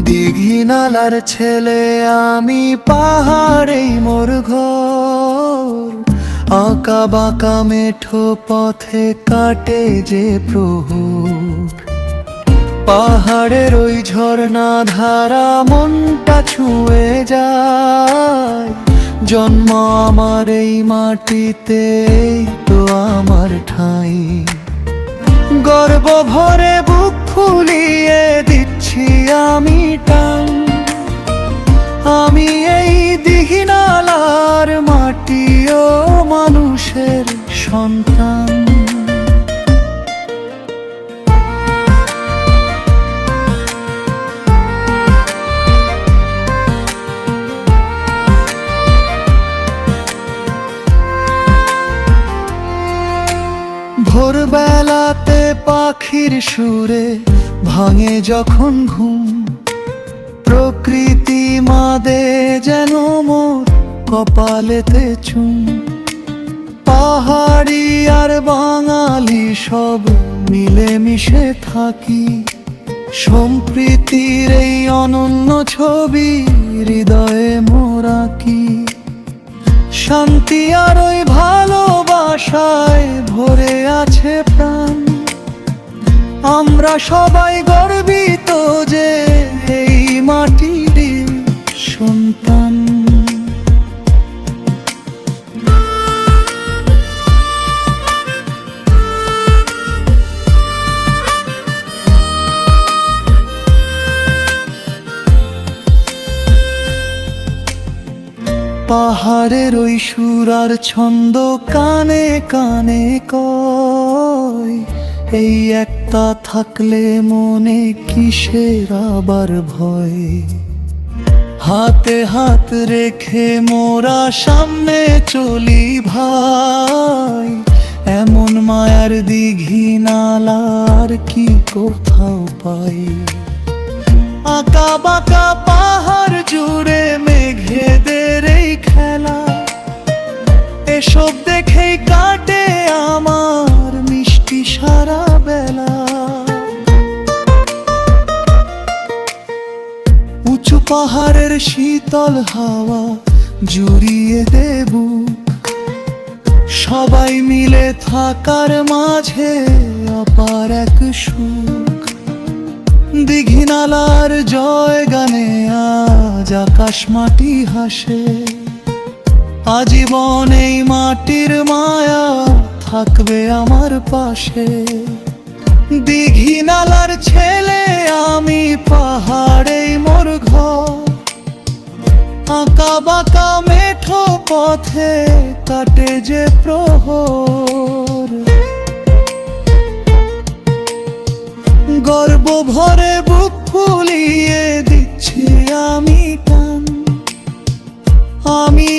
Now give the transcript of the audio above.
দীঘিনালার ছেলে আমি, পাহাড়েই মোর ঘর। আঁকা বাঁকা মেঠো পথে কাটে যে প্রহর। পাহাড়ের ওই ঝর্ণা ধারা মনটা ছুঁয়ে যায়। জন্ম আমার এই মাটিতে, তো আমার ঠাঁই। গর্ব ভরে বুক ফুলিয়ে দিচ্ছি আমি টান। আমি এই দীঘিনালার মাটি ও মানুষের সন্তান। ভোরবেলাতে পাখির সুরে ভাঙে যখন ঘুম। প্রকৃতি মাদে যেন মোর কপালেতে চুম। পাহাড়ি আর বাঙালি সব মিলেমিশে থাকি। সম্প্রীতির এই অনন্য ছবি হৃদয়ে মোর আঁকি। শান্তি আর ওই ভালোবাসায় ভরে আছে প্রাণ। আমরা সবাই গর্বিত যে এই মাটির সন্তান। পাহাড়ের ওই সুর আর ছন্দ কানে কানে কয়, এই একটা থাকলে মনে কিসের আবার ভয়। হাতে হাত রেখে মোরা সামনে চলি ভাই। এমন মায়ার দীঘিনালার কি কোথাও পাই। আঁকা বাঁকা পাহাড় জুড়ে মেঘেদের এই খেলা। এসব দেখেই কাটে আমার মিষ্টি সারা বেলা। উঁচু পাহাড়ের শীতল হাওয়া জুড়িয়ে দেব। সবাই মিলে থাকার মাঝে অপার এক সুখ। দীঘিনালার জয় গানে আজ আকাশ মাটি হাসে। আজীবন এই মাটির মায়া থাকবে আমার পাশে। দীঘিনালার ছেলে আমি, পাহাড়েই মোর ঘর। আঁকা বাঁকা মেঠো পথে কাটে যে প্রহর। গর্ব ভরে বুক ফুলিয়ে দিচ্ছি আমি টান। আমি